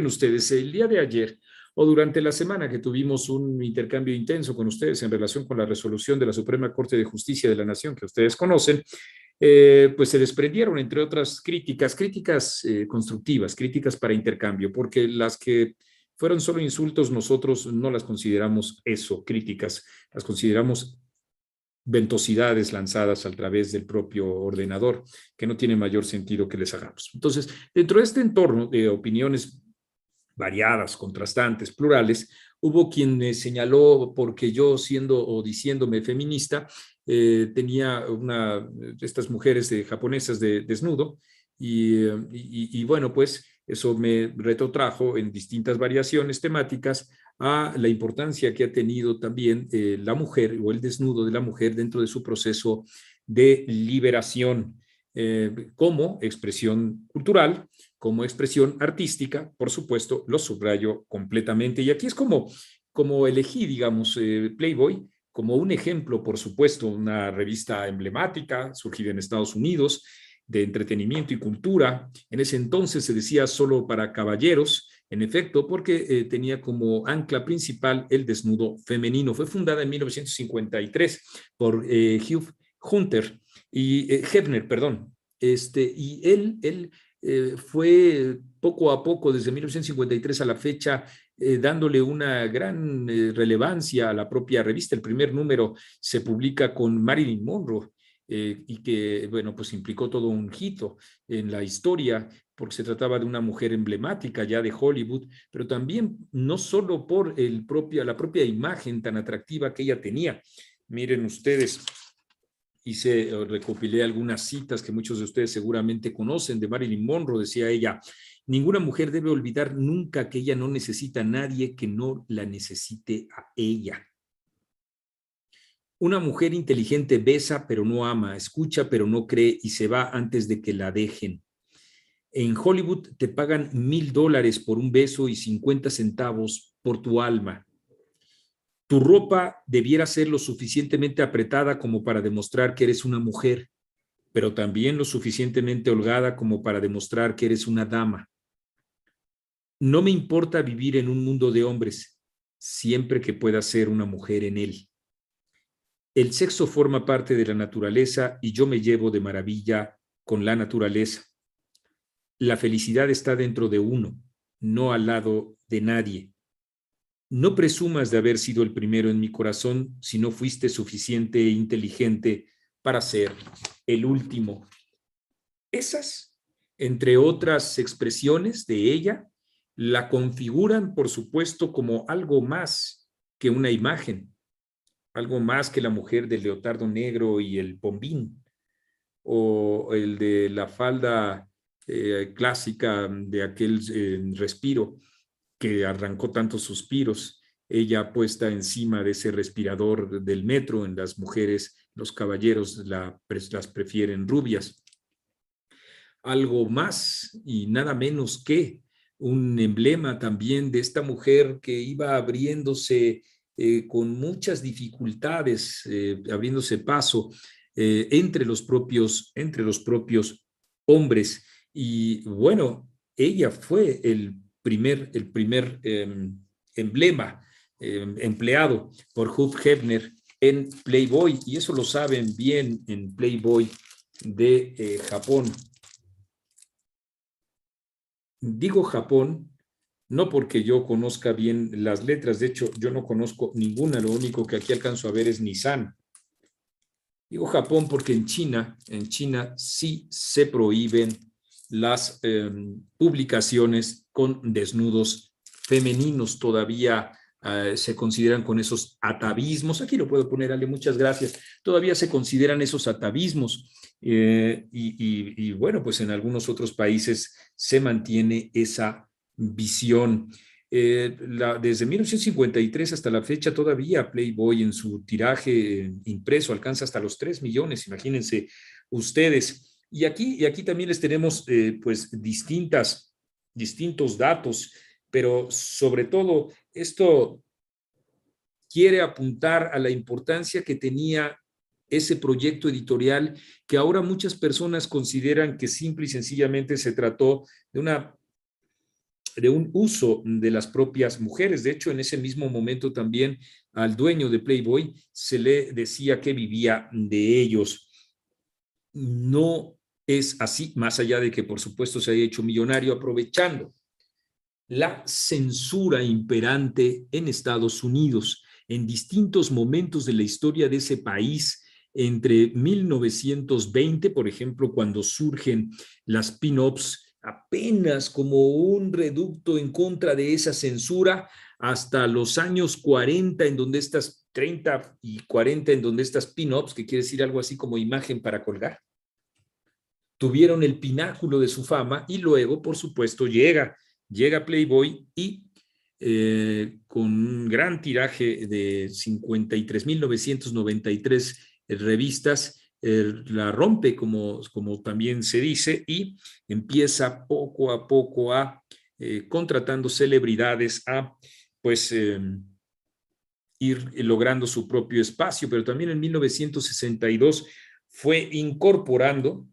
Ustedes el día de ayer o durante la semana que tuvimos un intercambio intenso con ustedes en relación con la resolución de la Suprema Corte de Justicia de la Nación que ustedes conocen, pues se desprendieron, entre otras críticas constructivas, críticas para intercambio, porque las que fueron solo insultos nosotros no las consideramos eso, críticas, las consideramos ventosidades lanzadas a través del propio ordenador, que no tiene mayor sentido que les hagamos. Entonces, dentro de este entorno de opiniones variadas, contrastantes, plurales, hubo quien me señaló porque yo siendo o diciéndome feminista, tenía una de estas mujeres japonesas de desnudo y bueno, pues eso me retrotrajo en distintas variaciones temáticas a la importancia que ha tenido también la mujer o el desnudo de la mujer dentro de su proceso de liberación como expresión cultural, como expresión artística, por supuesto, lo subrayo completamente. Y aquí es como elegí, digamos, Playboy como un ejemplo, por supuesto, una revista emblemática, surgida en Estados Unidos, de entretenimiento y cultura. En ese entonces se decía solo para caballeros, en efecto, porque tenía como ancla principal el desnudo femenino. Fue fundada en 1953 por Hugh Hunter y Hefner, perdón. Y él fue poco a poco, desde 1953 a la fecha, dándole una gran relevancia a la propia revista. El primer número se publica con Marilyn Monroe y que, bueno, pues implicó todo un hito en la historia, porque se trataba de una mujer emblemática ya de Hollywood, pero también no solo por la propia imagen tan atractiva que ella tenía. Miren ustedes, recopilé algunas citas que muchos de ustedes seguramente conocen de Marilyn Monroe. Decía ella: ninguna mujer debe olvidar nunca que ella no necesita a nadie que no la necesite a ella. Una mujer inteligente besa pero no ama, escucha pero no cree y se va antes de que la dejen. En Hollywood te pagan $1,000 por un beso y 50 centavos por tu alma. Tu ropa debiera ser lo suficientemente apretada como para demostrar que eres una mujer, pero también lo suficientemente holgada como para demostrar que eres una dama. No me importa vivir en un mundo de hombres, siempre que pueda ser una mujer en él. El sexo forma parte de la naturaleza y yo me llevo de maravilla con la naturaleza. La felicidad está dentro de uno, no al lado de nadie. No presumas de haber sido el primero en mi corazón si no fuiste suficiente e inteligente para ser el último. Esas, entre otras expresiones de ella, la configuran, por supuesto, como algo más que una imagen, algo más que la mujer del leotardo negro y el pombín, o el de la falda clásica de aquel respiro que arrancó tantos suspiros, ella puesta encima de ese respirador del metro. En las mujeres, los caballeros las prefieren rubias. Algo más y nada menos que un emblema también de esta mujer que iba abriéndose con muchas dificultades, abriéndose paso entre los propios hombres. Y bueno, ella fue el primer emblema empleado por Hugh Hefner en Playboy, y eso lo saben bien en Playboy de Japón. Digo Japón no porque yo conozca bien las letras, de hecho yo no conozco ninguna, lo único que aquí alcanzo a ver es Nissan. Digo Japón porque en China sí se prohíben las publicaciones con desnudos femeninos. Todavía se consideran con esos atavismos. Aquí lo puedo poner, Ale, muchas gracias. Todavía se consideran esos atavismos. Y bueno, pues en algunos otros países se mantiene esa visión. Desde 1953 hasta la fecha todavía Playboy en su tiraje impreso alcanza hasta los 3 millones, imagínense ustedes. Y aquí también les tenemos pues distintos datos, pero sobre todo esto quiere apuntar a la importancia que tenía ese proyecto editorial, que ahora muchas personas consideran que simple y sencillamente se trató de una de un uso de las propias mujeres. De hecho, en ese mismo momento también al dueño de Playboy se le decía que vivía de ellos. No es así, más allá de que por supuesto se haya hecho millonario aprovechando la censura imperante en Estados Unidos en distintos momentos de la historia de ese país. Entre 1920, por ejemplo, cuando surgen las pin-ups, apenas como un reducto en contra de esa censura, hasta los años 40, en donde estas 30 y 40, en donde estas pin-ups, que quiere decir algo así como imagen para colgar, tuvieron el pináculo de su fama. Y luego, por supuesto, llega Playboy y con un gran tiraje de 53.993 revistas, la rompe, como también se dice, y empieza poco a poco a contratando celebridades a pues ir logrando su propio espacio. Pero también en 1962 fue incorporando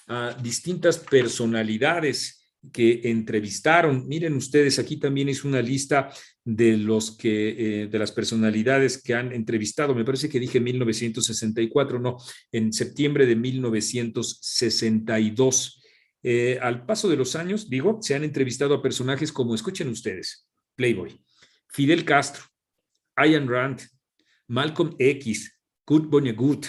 a distintas personalidades que entrevistaron. Miren ustedes, aquí también es una lista de de las personalidades que han entrevistado. Me parece que dije 1964, no, en septiembre de 1962. Al paso de los años, digo, se han entrevistado a personajes como, escuchen ustedes, Playboy, Fidel Castro, Ayn Rand, Malcolm X, Kurt Vonnegut,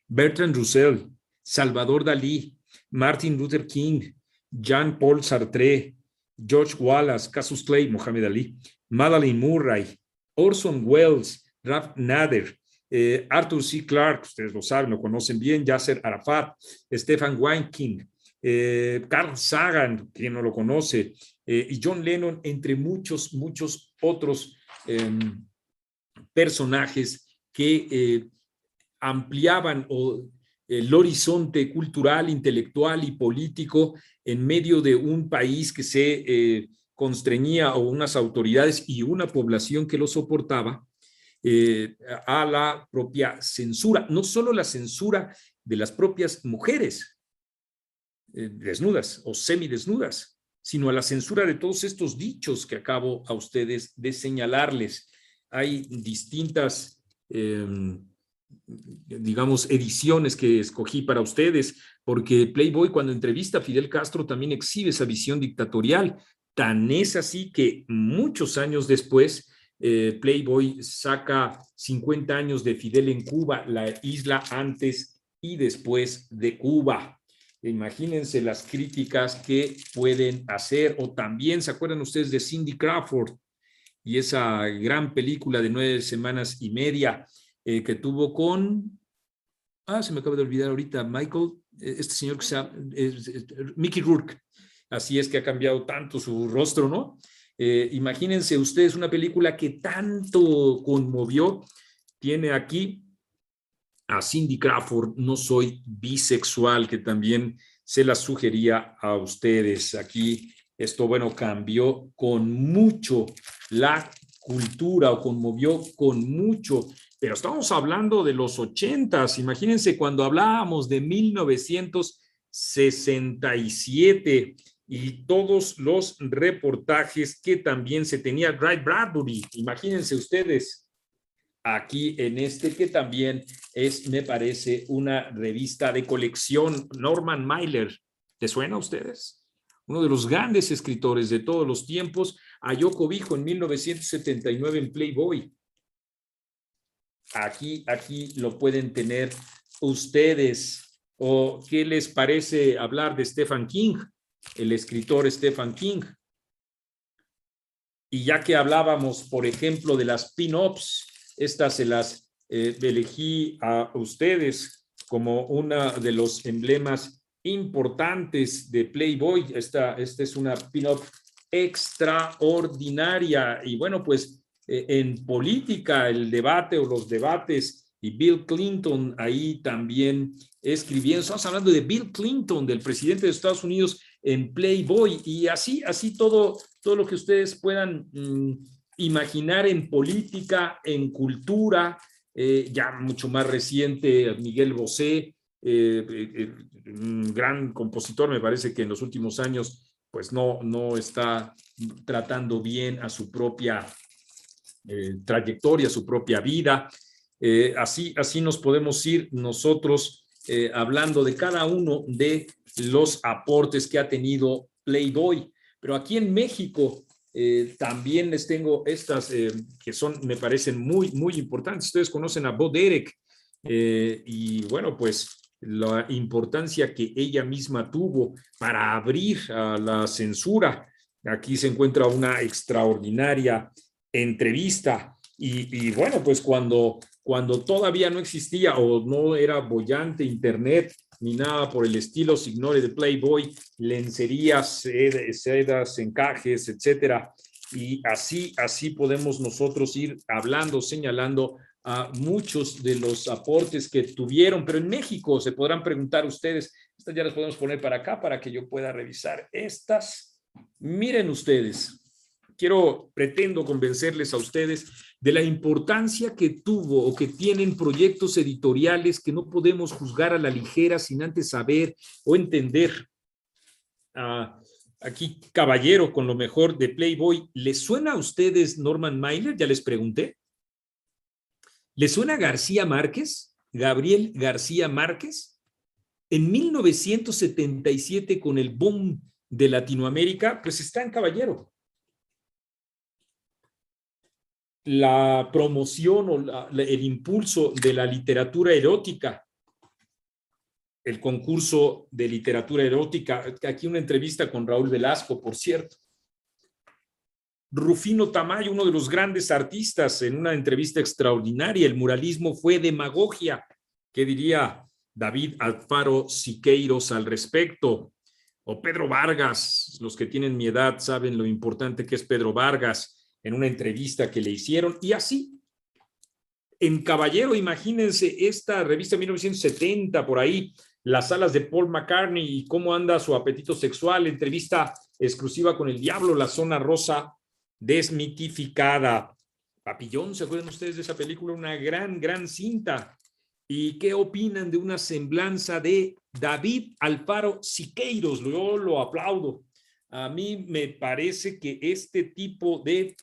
Bertrand Russell, Salvador Dalí, Martin Luther King, Jean-Paul Sartre, George Wallace, Cassius Clay, Mohamed Ali, Madeleine Murray, Orson Welles, Ralph Nader, Arthur C. Clarke, ustedes lo saben, lo conocen bien, Yasser Arafat, Stefan Weinking, Carl Sagan, quien no lo conoce, y John Lennon, entre muchos otros personajes que ampliaban el horizonte cultural, intelectual y político en medio de un país que se constreñía, o unas autoridades y una población que lo soportaba, a la propia censura. No solo la censura de las propias mujeres desnudas o semidesnudas, sino a la censura de todos estos dichos que acabo a ustedes de señalarles. Hay distintas digamos, ediciones que escogí para ustedes, porque Playboy, cuando entrevista a Fidel Castro, también exhibe esa visión dictatorial. Tan es así que muchos años después, Playboy saca 50 años de Fidel en Cuba, la isla antes y después de Cuba. Imagínense las críticas que pueden hacer. O también, ¿se acuerdan ustedes de Cindy Crawford y esa gran película de 9 semanas y media que tuvo con, se me acaba de olvidar ahorita, Michael, este señor que se llama Mickey Rourke? Así es que ha cambiado tanto su rostro, ¿no? Imagínense ustedes una película que tanto conmovió. Tiene aquí a Cindy Crawford, No soy bisexual, que también se la sugería a ustedes. Aquí esto, bueno, cambió con mucho la cultura, o conmovió con mucho, pero estamos hablando de los 80s. Imagínense cuando hablábamos de 1967 y todos los reportajes que también se tenía. Ray Bradbury, imagínense ustedes, aquí en este que también es, me parece, una revista de colección. Norman Mailer, ¿te suena a ustedes? Uno de los grandes escritores de todos los tiempos, halló cobijo en 1979 en Playboy. Aquí lo pueden tener ustedes. ¿O qué les parece hablar de Stephen King, el escritor Stephen King? Y ya que hablábamos, por ejemplo, de las pin-ups, estas se las elegí a ustedes como una de los emblemas importantes de Playboy. Esta es una pin-up extraordinaria. Y bueno, pues en política, el debate o los debates, y Bill Clinton ahí también escribiendo. Estamos hablando de Bill Clinton, del presidente de Estados Unidos, en Playboy, y así todo lo que ustedes puedan imaginar en política, en cultura. Ya mucho más reciente, Miguel Bosé, un gran compositor, me parece que en los últimos años pues no está tratando bien a su propia trayectoria, su propia vida. Así nos podemos ir nosotros hablando de cada uno de los aportes que ha tenido Playboy. Pero aquí en México también les tengo estas que me parecen muy importantes. Ustedes conocen a Bo Derek y bueno, pues la importancia que ella misma tuvo para abrir a la censura. Aquí se encuentra una extraordinaria entrevista y bueno, pues cuando todavía no existía o no era boyante internet ni nada por el estilo, Signore de Playboy, lencerías, sedas, encajes, etcétera. Y así podemos nosotros ir hablando, señalando a muchos de los aportes que tuvieron, pero en México se podrán preguntar ustedes, estas ya las podemos poner para acá para que yo pueda revisar estas. Miren ustedes, pretendo convencerles a ustedes de la importancia que tuvo o que tienen proyectos editoriales que no podemos juzgar a la ligera sin antes saber o entender. Aquí, caballero, con lo mejor de Playboy. ¿Les suena a ustedes Norman Mailer? Ya les pregunté. ¿Les suena García Márquez? Gabriel García Márquez. En 1977, con el boom de Latinoamérica, pues está en Caballero. La promoción o el impulso de la literatura erótica, el concurso de literatura erótica. Aquí una entrevista con Raúl Velasco, por cierto. Rufino Tamayo, uno de los grandes artistas, en una entrevista extraordinaria. El muralismo fue demagogia. ¿Qué diría David Alfaro Siqueiros al respecto? O Pedro Vargas, los que tienen mi edad saben lo importante que es Pedro Vargas, en una entrevista que le hicieron. Y así, en Caballero, imagínense esta revista 1970, por ahí, las alas de Paul McCartney y cómo anda su apetito sexual, entrevista exclusiva con el diablo, la zona rosa desmitificada. Papillón, ¿se acuerdan ustedes de esa película? Una gran cinta. ¿Y qué opinan de una semblanza de David Alfaro Siqueiros? Yo lo aplaudo. A mí me parece que este tipo de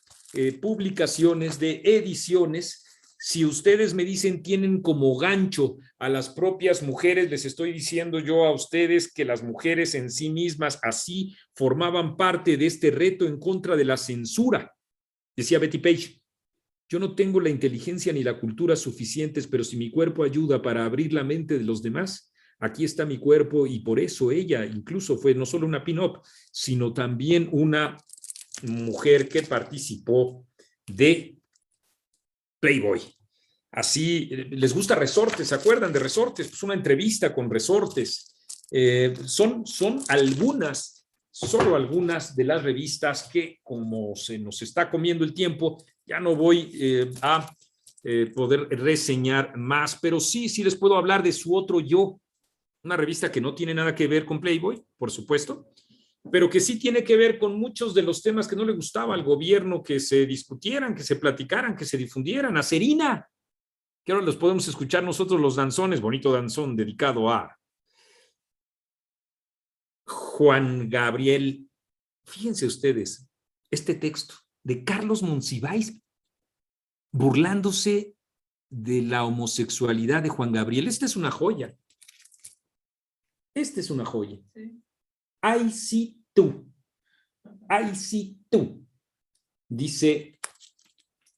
publicaciones, de ediciones, si ustedes me dicen tienen como gancho a las propias mujeres, les estoy diciendo yo a ustedes que las mujeres en sí mismas así formaban parte de este reto en contra de la censura. Decía Betty Page, yo no tengo la inteligencia ni la cultura suficientes, pero si mi cuerpo ayuda para abrir la mente de los demás, aquí está mi cuerpo. Y por eso ella incluso fue no solo una pin-up, sino también una mujer que participó de Playboy. Así, les gusta Resortes, ¿se acuerdan de Resortes? Pues una entrevista con Resortes. Son algunas, solo algunas de las revistas que, como se nos está comiendo el tiempo, ya no voy a poder reseñar más, pero sí les puedo hablar de Su Otro Yo, una revista que no tiene nada que ver con Playboy, por supuesto, pero que sí tiene que ver con muchos de los temas que no le gustaba al gobierno que se discutieran, que se platicaran, que se difundieran. A Serina, que ahora los podemos escuchar nosotros los danzones, bonito danzón dedicado a Juan Gabriel. Fíjense ustedes, este texto de Carlos Monsiváis burlándose de la homosexualidad de Juan Gabriel. Esta es una joya. Esta es una joya. Ay, sí, tú. Ay, sí, tú. Dice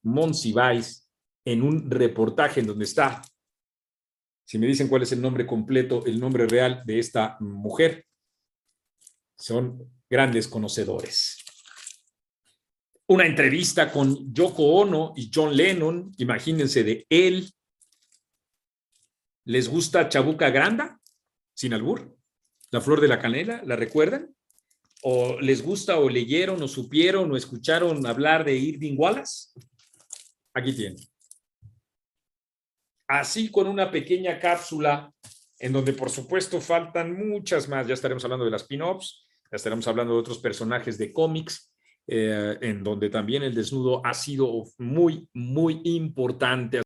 Monsiváis en un reportaje en donde está, si me dicen cuál es el nombre completo, el nombre real de esta mujer, son grandes conocedores. Una entrevista con Yoko Ono y John Lennon, imagínense de él. ¿Les gusta Chabuca Granda? Sin albur. La flor de la canela, ¿la recuerdan? ¿O les gusta o leyeron o supieron o escucharon hablar de Irving Wallace? Aquí tienen. Así con una pequeña cápsula en donde por supuesto faltan muchas más. Ya estaremos hablando de las pin-ups, ya estaremos hablando de otros personajes de cómics, en donde también el desnudo ha sido muy importante.